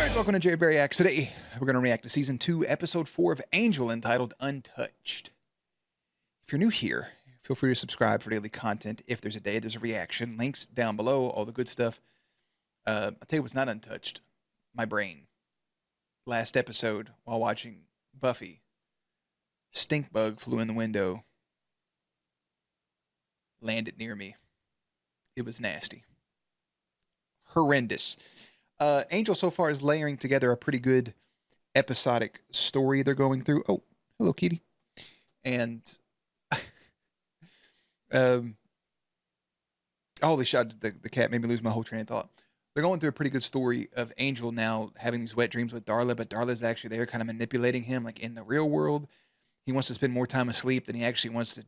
Guys, welcome to Jerry Reacts. Today, we're going to react to Season 2, Episode 4 of Angel, entitled Untouched. If you're new here, feel free to subscribe for daily content. If there's a day, there's a reaction. Links down below, all the good stuff. I'll tell you what's not untouched. My brain. Last episode, while watching Buffy, stink bug flew in the window, landed near me. It was nasty. Horrendous. Angel so far is layering together a pretty good episodic story they're going through. Oh, hello, kitty. And holy shit, the cat made me lose my whole train of thought. They're going through a pretty good story of Angel now having these wet dreams with Darla, but Darla's actually there kind of manipulating him, like in the real world. He wants to spend more time asleep than he actually wants to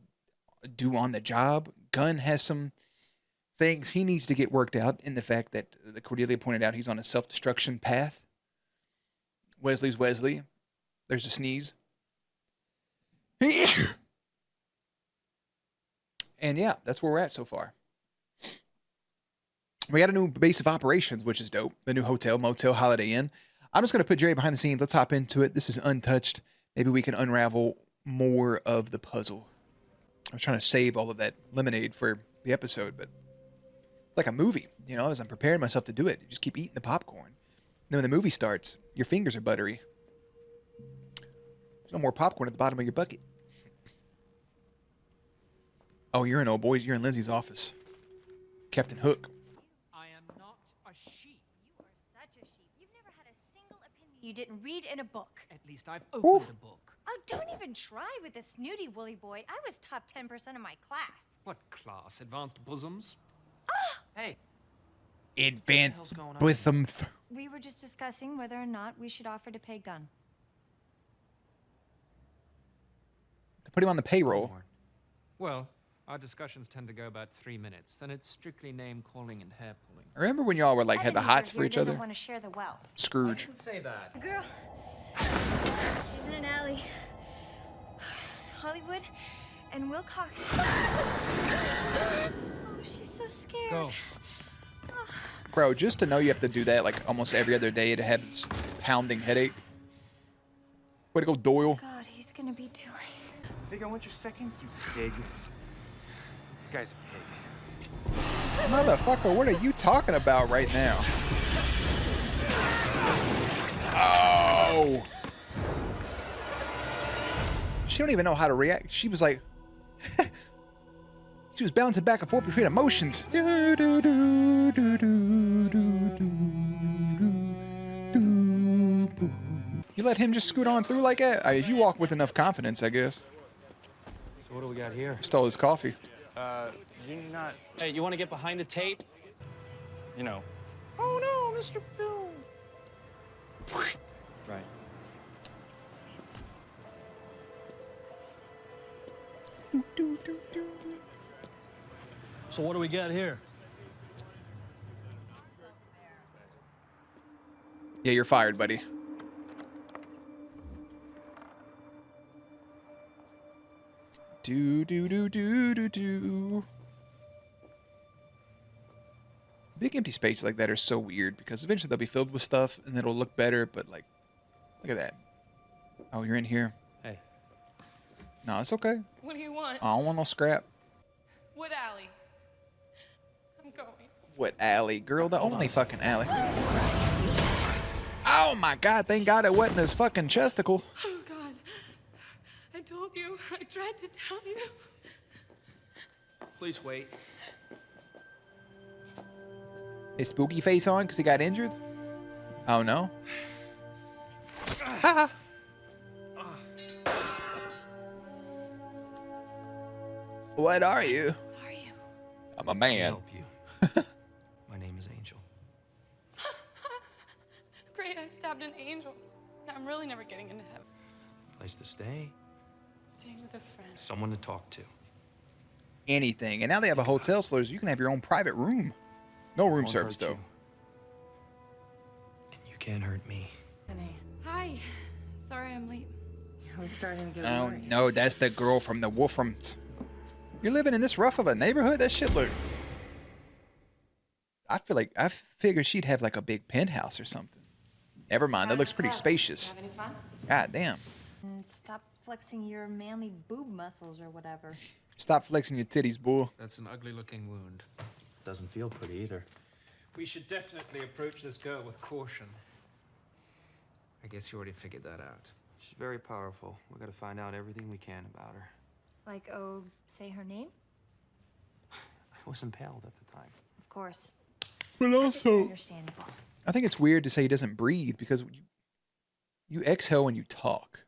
do on the job. Gunn has some things he needs to get worked out in the fact that Cordelia pointed out he's on a self-destruction path. Wesley's Wesley. There's a sneeze. And yeah, that's where we're at so far. We got a new base of operations, which is dope. The new hotel, motel, Holiday Inn. I'm just going to put Jerry behind the scenes. Let's hop into it. This is Untouched. Maybe we can unravel more of the puzzle. I was trying to save all of that lemonade for the episode, but it's like a movie, you know, as I'm preparing myself to do it. You just keep eating the popcorn. And then when the movie starts, your fingers are buttery. There's no more popcorn at the bottom of your bucket. Oh, you're in old boys. You're in Lizzie's office. Captain Hook. I am not a sheep. You are such a sheep. You've never had a single opinion you didn't read in a book. At least I've opened a book. Oh, don't even try with this snooty woolly boy. I was top 10% of my class. What class? Advanced bosoms? Hey, Advanced bosom. We were just discussing whether or not we should offer to pay Gunn. To put him on the payroll. Well, our discussions tend to go about 3 minutes. Then it's strictly name calling and hair pulling. Remember when y'all were like had the hots for each other? Doesn't want to share the wealth. Scrooge. I didn't say that. The girl. She's in an alley. Hollywood and Wilcox. Oh, she's so scared. Go. Bro, just to know you have to do that like almost every other day to have this pounding headache. Way to go, Doyle. God, he's gonna be too late. think I want your seconds, you pig. You guy's a pig. Motherfucker, what are you talking about right now? Oh. She don't even know how to react. She was like, she was bouncing back and forth between emotions. You let him just scoot on through like that? If you walk with enough confidence, I guess. So what do we got here? Stole his coffee. You not... Hey, you want to get behind the tape? You know. Oh no, Mr. Bill. Right. So what do we got here? Yeah, you're fired, buddy. Do do do do do do. Big empty spaces like that are so weird because eventually they'll be filled with stuff and it'll look better, but like, look at that. Oh, you're in here. Hey. No, it's okay. What do you want? I don't want no scrap. What alley? I'm going. What alley? Girl, the only fucking alley. Oh my god, thank god it wasn't his fucking chesticle. Oh God. I told you. I tried to tell you. Please wait. His spooky face on because he got injured? Oh no. Ha! What are you? Who are you? I'm a Can I man. help you? My name is Angel. Great, I stabbed an angel. Now I'm really never getting into heaven. Place to stay. Staying with a friend. Someone to talk to. Anything. And now they have a hotel, so you can have your own private room. No room Won't service, hurt though. you. And you can't hurt me. Bethany, Hi. Sorry I'm late. I was starting to get Oh, worried. no, that's the girl from the Wolframs. You're living in this rough of a neighborhood? That shit look... I figured she'd have like a big penthouse or something. Never mind. That looks pretty spacious. Have any fun? God damn. And stop flexing your manly boob muscles or whatever. Stop flexing your titties, boy. That's an ugly-looking wound. Doesn't feel pretty either. We should definitely approach this girl with caution. I guess you already figured that out. She's very powerful. We gotta find out everything we can about her. Like, oh, say her name? I was impaled at the time. Of course. But Perfectly also, understandable. I think it's weird to say he doesn't breathe because you exhale when you talk.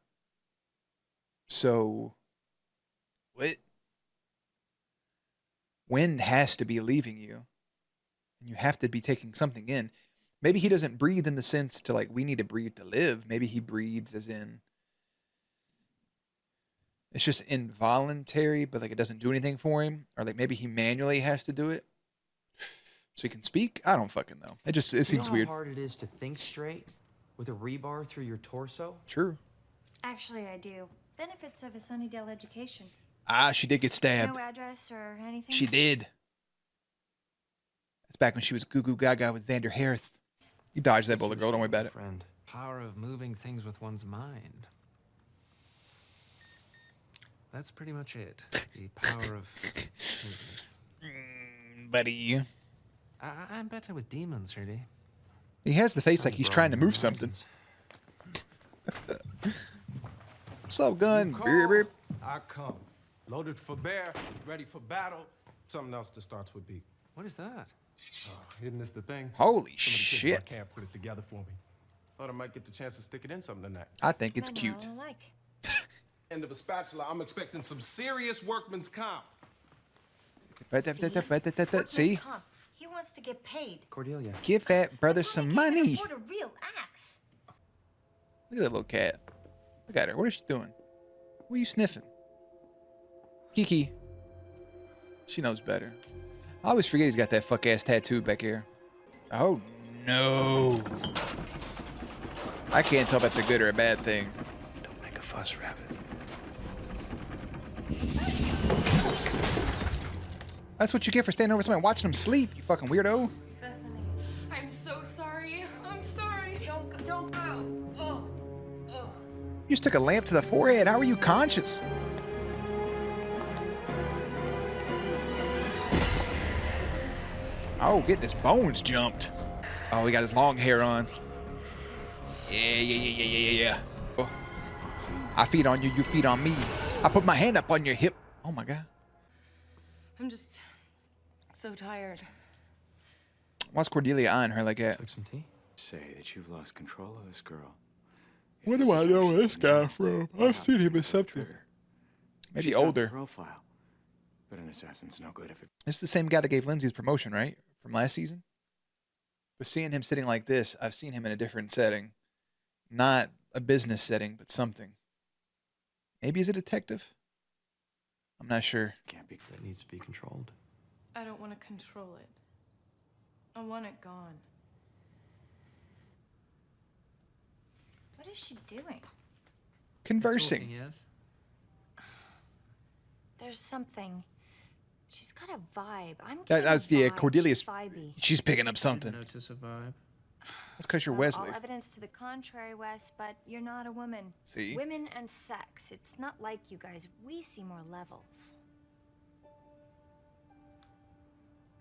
So, what? Wind has to be leaving you. And you have to be taking something in. Maybe he doesn't breathe in the sense to like, we need to breathe to live. Maybe he breathes as in, it's just involuntary, but like it doesn't do anything for him. Or like maybe he manually has to do it so he can speak. I don't fucking know. It seems weird. How hard it is to think straight with a rebar through your torso? True. Actually, I do. Benefits of a Sunnydale education. Ah, she did get stabbed. No address or anything? She did. That's back when she was goo goo gaga with Xander Harris. You dodged that bullet, girl. Don't worry about it. Friend. Power of moving things with one's mind. That's pretty much it. The power of... Buddy. I'm better with demons, really. He has the face like he's trying to move something. What's up, gun? You call, Beep, beep. I come. Loaded for bear, ready for battle. Something else that starts with B. What is that? Isn't this the thing? Holy Some of the kids shit. at my camp put it together for me. Thought I might get the chance to stick it in something tonight. I think it's Kinda cute. all I like. End of a spatula, I'm expecting some serious workman's comp. See? Comp. He wants to get paid. Cordelia. Give that brother He some can't even money. afford a real axe. Look at that little cat. Look at her. What is she doing? What are you sniffing? Kiki. She knows better. I always forget he's got that fuck ass tattoo back here. Oh no. I can't tell if that's a good or a bad thing. Don't make a fuss, Rabbit. That's what you get for standing over somebody and watching them sleep, you fucking weirdo. Bethany, I'm so sorry. I'm sorry. Don't go. Oh. You just took a lamp to the forehead. How are you conscious? Oh, getting his bones jumped. Oh, he got his long hair on. Yeah. Oh. I feed on you, you feed on me. I put my hand up on your hip. Oh my God. I'm just so tired. Why's Cordelia eyeing her like that? Like some tea? Say that you've lost control of this girl. Where do I know this guy from? I've seen him as something. Maybe She's got the older. profile, but an assassin's no good if it. This is the same guy that gave Lindsay his promotion, right? From last season? But seeing him sitting like this, I've seen him in a different setting. Not a business setting, but something. Maybe he's a detective? I'm not sure. Can't be. That needs to be controlled. I don't want to control it. I want it gone. What is she doing? Conversing. Talking, yes? There's something. She's got a vibe. I'm That- getting that's- a yeah, vibe. Cordelia's- She's vibey. She's picking up something. Notice a vibe. That's because you're Well, Wesley. all evidence to the contrary, Wes, but you're not a woman. See? Women and sex. It's not like you guys. We see more levels.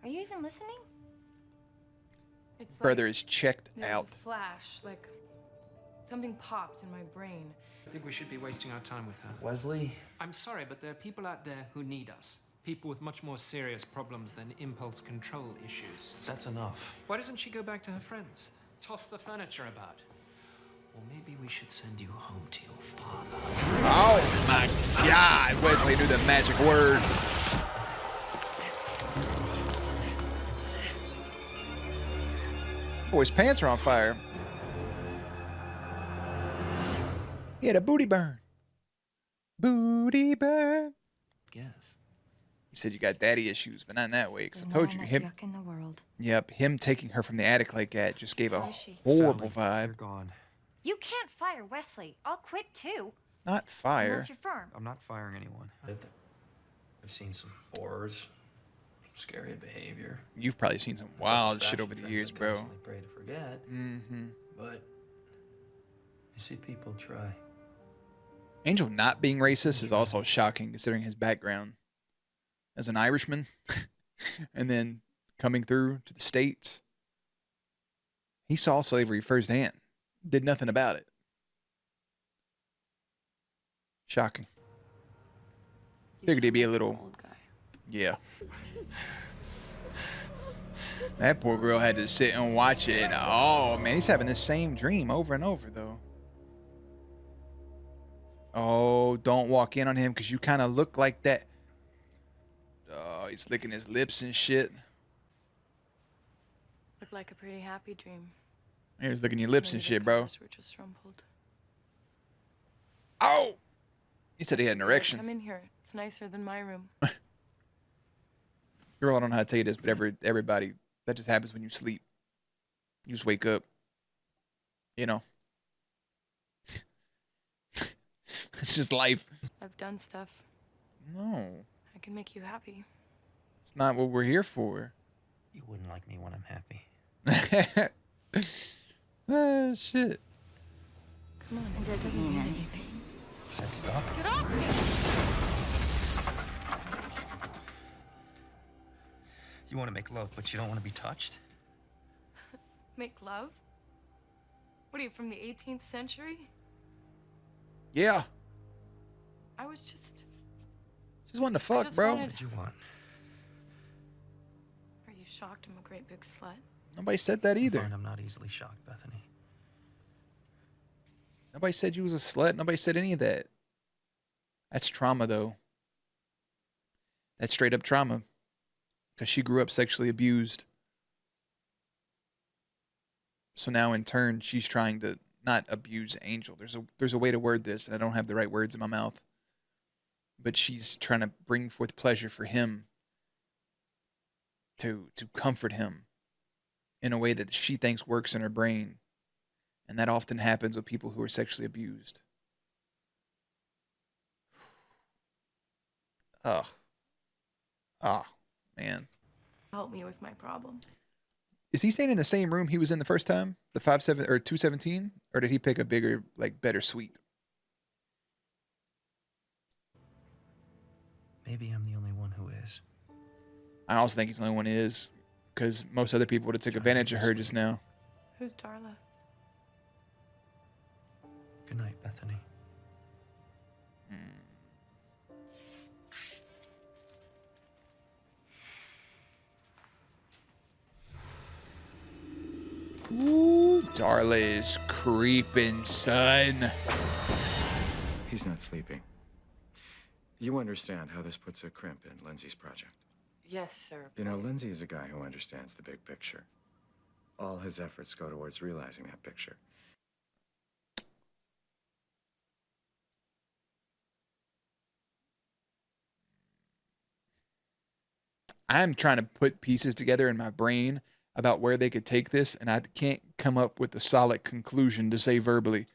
Are you even listening? It's Brother like is checked there's out. a flash, like something pops in my brain. I think we should be wasting our time with her. Wesley? I'm sorry, but there are people out there who need us. People with much more serious problems than impulse control issues. That's enough. Why doesn't she go back to her friends? Toss the furniture about. Or maybe we should send you home to your father. Oh my God. Wesley knew the magic word. Oh, his pants are on fire. He had a booty burn. Booty burn. Guess. You said you got daddy issues, but not in that way, because I There's told not you, enough him. yuck in the world. Yep, him taking her from the attic like that just gave a How is she? horrible Sally, You're vibe. gone. You can't fire Wesley. I'll quit too. Not fire. Unless you're firm. I'm not firing anyone. I've seen some horrors, scary behavior. You've probably seen some wild shit Fashion over the trends years, I bro. constantly pray to forget. Mm-hmm. But I see people try. Angel not being racist is also shocking considering his background as an Irishman and then coming through to the States. He saw slavery firsthand, did nothing about it. Shocking. Figured he'd be a little, Old guy. yeah. That poor girl had to sit and watch it. Oh, man, he's having the same dream over and over, though. Oh, don't walk in on him because you kind of look like that. Oh, he's licking his lips and shit. Looked like a pretty happy dream. He was licking your lips Maybe and the shit, bro. covers were just rumpled. Oh! He said he had an Yeah, erection. come in here. It's nicer than my room. Girl, I don't know how to tell you this, but everybody, that just happens when you sleep. You just wake up. You know. It's just life. I've done stuff. No, I can make you happy. it's not what we're here for. You wouldn't like me when I'm happy. Ah, shit. Come on, it doesn't mean anything. Said stop. Get off me! You want to make love, but you don't want to be touched? Make love? What are you, from the 18th century? Yeah. I was just Wanting to fuck, just bro. wanted- What did you want? Are you shocked I'm a great big slut? Nobody said that either. Fine, I'm not easily shocked, Bethany. Nobody said you was a slut. Nobody said any of that. That's trauma, though. That's straight up trauma. Because she grew up sexually abused. So now, in turn, she's trying to not abuse Angel. There's a way to word this, and I don't have the right words in my mouth. But she's trying to bring forth pleasure for him. To comfort him. In a way that she thinks works in her brain. And that often happens with people who are sexually abused. Oh. Oh, man. Help me with my problem. Is he staying in the same room he was in the first time? The 5-7 or 217? Or did he pick a bigger, like, better suite? Maybe I'm the only one who is. I also think he's the only one who is. Because most other people would have took advantage of her just now. Who's Darla? Good night, Bethany. Ooh, Darla is creeping, son. He's not sleeping. You understand how this puts a crimp in Lindsay's project. Yes, sir. You know, Lindsay is a guy who understands the big picture. All his efforts go towards realizing that picture. I'm trying to put pieces together in my brain about where they could take this, and I can't come up with a solid conclusion to say verbally.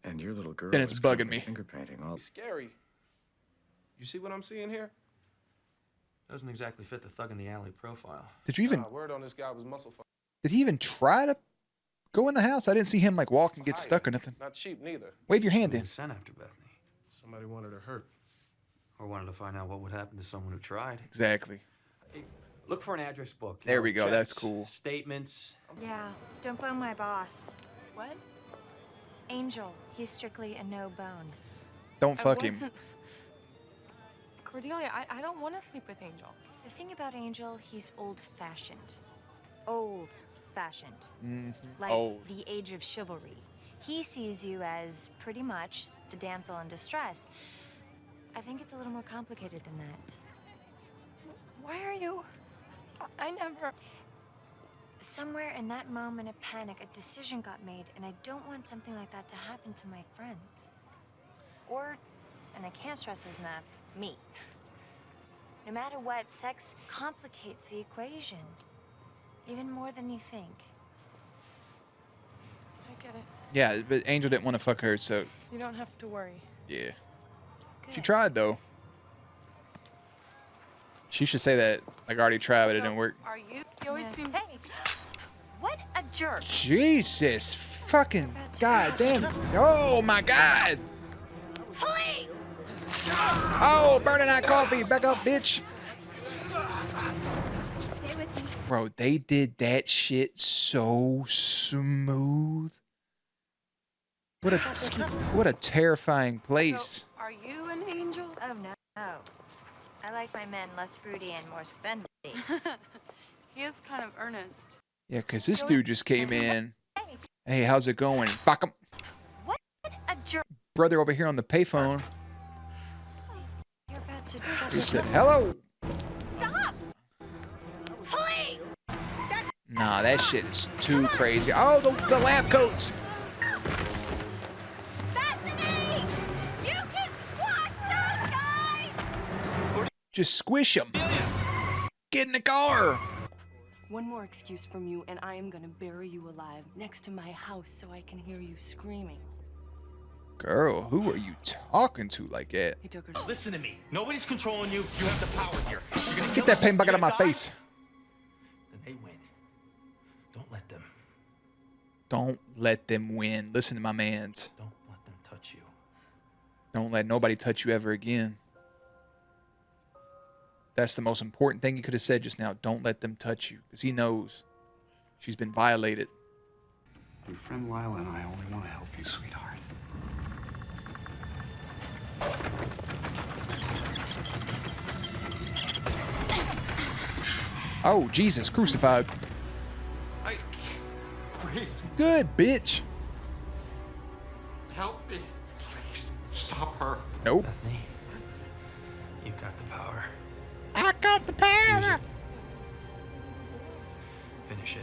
And your little girl Then it's is bugging currently me. finger painting all. Scary. You see what I'm seeing here? Doesn't exactly fit the thug in the alley profile. Did you even? Nah, word on this guy was muscle fuck. Did he even try to go in the house? I didn't see him like walk and get stuck or nothing. Not cheap neither. Wave your hand Who in. was sent after Bethany? Somebody wanted her hurt. Or wanted to find out what would happen to someone who tried. Exactly. Look for an address book. There we go, that's checks, cool. Statements. Yeah, don't bone my boss. What? Angel, he's strictly a no bone. Don't I fuck him. wasn't- Cordelia, I don't want to sleep with Angel. The thing about Angel, he's old-fashioned. Old-fashioned. Like Old. the age of chivalry. He sees you as pretty much the damsel in distress. I think it's a little more complicated than that. Why are you... I never... Somewhere in that moment of panic, a decision got made, and I don't want something like that to happen to my friends. Or, and I can't stress this enough, me. No matter what, sex complicates the equation. Even more than you think. I get it. Yeah, but Angel didn't want to fuck her, so You don't have to worry. yeah. She Good. tried though. She should say that, like, I already tried, but it didn't work. Are you? You always Yeah. seem... Hey! What a jerk! Jesus fucking goddamn. Oh my god. Police! Oh, burning hot coffee. Back up, bitch. Stay with me. Bro, they did that shit so smooth. What a terrifying place. Are you an angel? Oh, no. I like my men less broody and more spendy. He is kind of earnest. Yeah, because this dude just came in. Hey, how's it going? Fuck him. What a jerk. Brother over here on the payphone. You're about to He said, hello. Stop! Police! Nah, that shit is too crazy. Oh, the lab coats. Bethany! You can squash those guys! Just squish them. Get in the car. One more excuse from you, and I am gonna bury you alive next to my house so I can hear you screaming. Girl, who are you talking to like that? He took her. Listen to me. Nobody's controlling you. You have the power here. You're gonna Get kill that us, paint bucket you're out of my gonna die, face. Then they win. Don't let them. Don't let them win. Listen to my mans. Don't let them touch you. Don't let nobody touch you ever again. That's the most important thing you could have said just now. Don't let them touch you. Because he knows she's been violated. Your friend Lila and I only want to help you, sweetheart. Oh, Jesus, crucified. I can't breathe. Good, bitch. Help me. Please. Stop her. Nope. Bethany, you've got the power. I got the Use power. it. Finish it.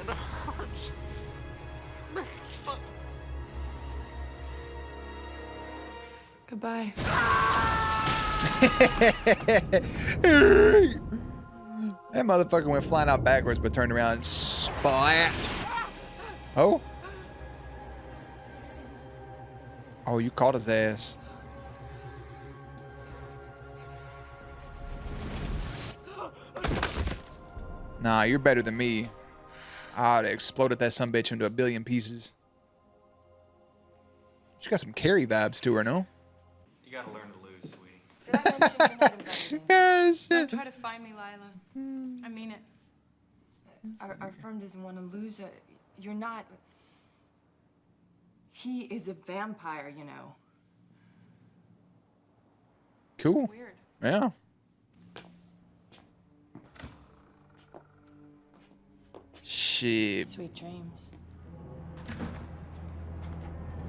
It hurts. Please stop. Goodbye. That motherfucker went flying out backwards but turned around and splat. Oh? Oh, you caught his ass. Nah, you're better than me. I'd have exploded that sumbitch into a billion pieces. She got some Carrie vibes to her, no? You gotta learn to lose, sweetie. Did I mention you're not invited? Yeah, Don't shit. try to find me, Lila. I mean it. Our firm doesn't want to lose it. You're not. He is a vampire, you know. Cool. Weird. Yeah. Shit. Sweet dreams.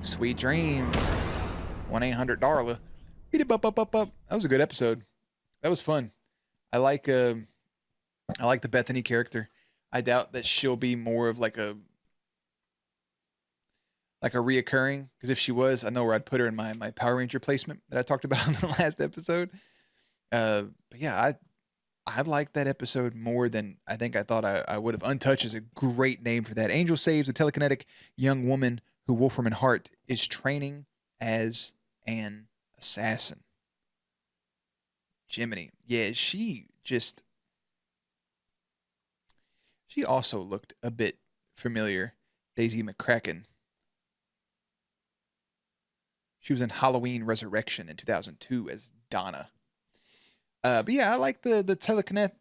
Sweet dreams. 1-800-DARLA. Beat it up. That was a good episode. That was fun. I like the Bethany character. I doubt that she'll be more of like a reoccurring, because if she was, I know where I'd put her in my Power Ranger placement that I talked about in the last episode. But yeah, I like that episode more than I think I thought I would have. Untouched is a great name for that. Angel saves a telekinetic young woman who Wolfram and Hart is training as an assassin. Jiminy. Yeah, she also looked a bit familiar. Daisy McCracken. She was in Halloween Resurrection in 2002 as Donna. But yeah, I like the telekinesis,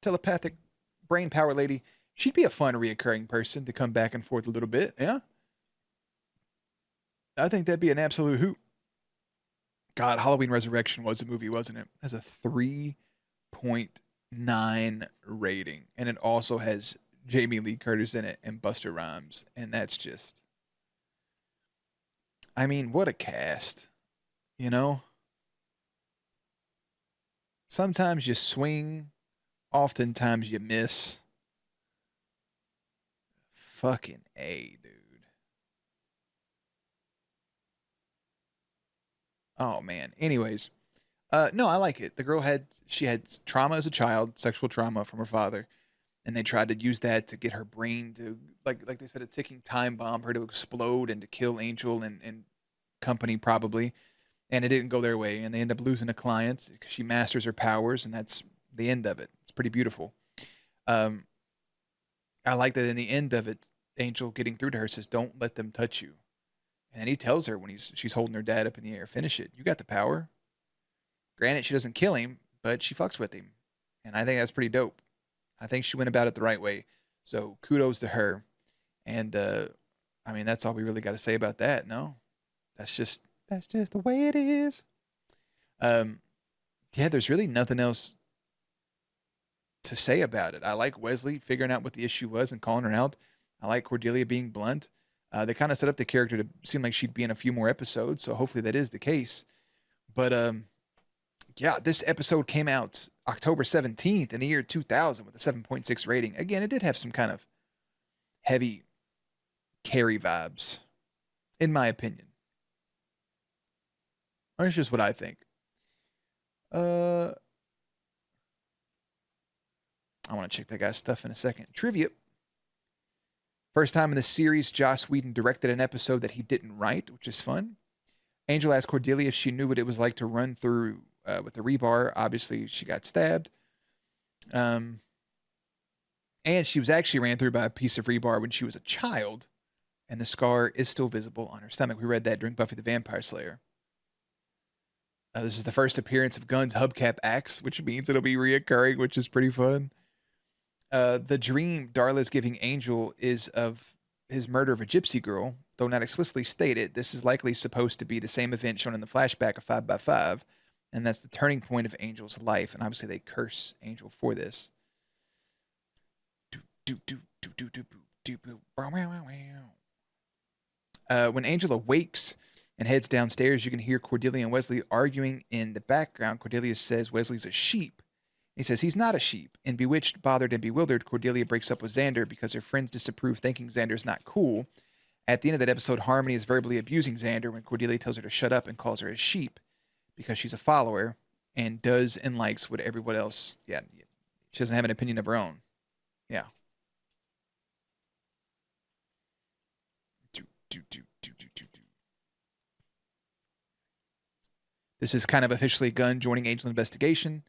telepathic brain power lady. She'd be a fun reoccurring person to come back and forth a little bit. Yeah. I think that'd be an absolute hoot. God, Halloween Resurrection was a movie, wasn't it? It has a 3.9 rating. And it also has Jamie Lee Curtis in it and Busta Rhymes. And that's just, I mean, what a cast. You know? Sometimes you swing. Oftentimes you miss. Fucking A, dude. Oh, man. Anyways. No, I like it. The girl had trauma as a child, sexual trauma from her father. And they tried to use that to get her brain to, like they said, a ticking time bomb, her to explode and to kill Angel and company probably. And it didn't go their way. And they end up losing a client because she masters her powers. And that's the end of it. It's pretty beautiful. I like that in the end of it, Angel getting through to her says, "Don't let them touch you." And then he tells her when she's holding her dad up in the air, "Finish it. You got the power." Granted, she doesn't kill him, but she fucks with him, and I think that's pretty dope. I think she went about it the right way. So kudos to her. And I mean, that's all we really got to say about that. No, that's just the way it is. Yeah, there's really nothing else to say about it. I like Wesley figuring out what the issue was and calling her out. I like Cordelia being blunt. They kind of set up the character to seem like she'd be in a few more episodes, so hopefully that is the case. But yeah, this episode came out October 17th in the year 2000 with a 7.6 rating. Again, it did have some kind of heavy Carrie vibes, in my opinion. That's just what I think. I want to check that guy's stuff in a second. Trivia. First time in the series, Joss Whedon directed an episode that he didn't write, which is fun. Angel asked Cordelia if she knew what it was like to run through with the rebar. Obviously, she got stabbed. And she was actually ran through by a piece of rebar when she was a child, and the scar is still visible on her stomach. We read that during Buffy the Vampire Slayer. This is the first appearance of Gunn's hubcap axe, which means it'll be reoccurring, which is pretty fun. The dream Darla's giving Angel is of his murder of a gypsy girl, though not explicitly stated. This is likely supposed to be the same event shown in the flashback of 5x5, and that's the turning point of Angel's life. And obviously, they curse Angel for this. When Angel awakes and heads downstairs, you can hear Cordelia and Wesley arguing in the background. Cordelia says Wesley's a sheep. He says he's not a sheep. And bewitched, bothered, and bewildered, Cordelia breaks up with Xander because her friends disapprove, thinking Xander's not cool. At the end of that episode, Harmony is verbally abusing Xander when Cordelia tells her to shut up and calls her a sheep because she's a follower and does and likes what everyone else. Yeah, she doesn't have an opinion of her own. Yeah. This is kind of officially Gunn joining Angel Investigation.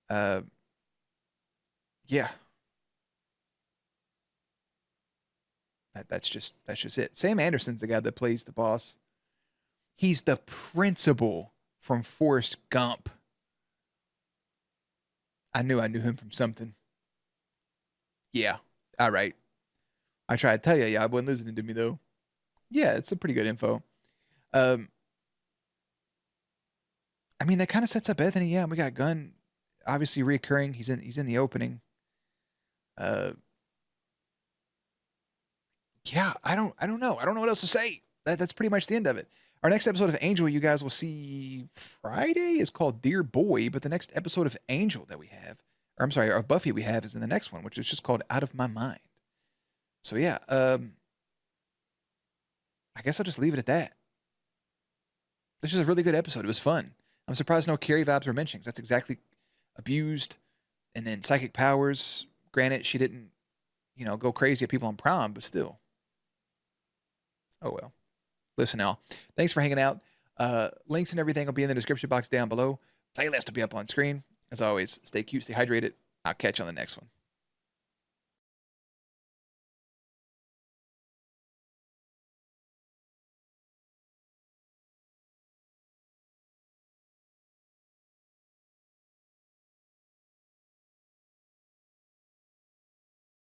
Yeah. That's just it. Sam Anderson's the guy that plays the boss. He's the principal from Forrest Gump. I knew him from something. Yeah. All right. I tried to tell you, y'all wasn't listening to me though. Yeah, it's some pretty good info. I mean, that kind of sets up Bethany. Yeah, we got Gunn, obviously reoccurring. He's in the opening. Yeah, I don't know. I don't know what else to say. That's pretty much the end of it. Our next episode of Angel, you guys will see Friday, is called Dear Boy, but the next episode of Angel that we have, or I'm sorry, of Buffy we have is in the next one, which is just called Out of My Mind. So yeah, I guess I'll just leave it at that. This is a really good episode. It was fun. I'm surprised no Carrie vibes were mentioned. That's exactly abused, and then psychic powers. Granted, she didn't, go crazy at people on prom, but still. Oh well. Listen, y'all. Thanks for hanging out. Links and everything will be in the description box down below. Playlist will be up on screen. As always, stay cute, stay hydrated. I'll catch you on the next one.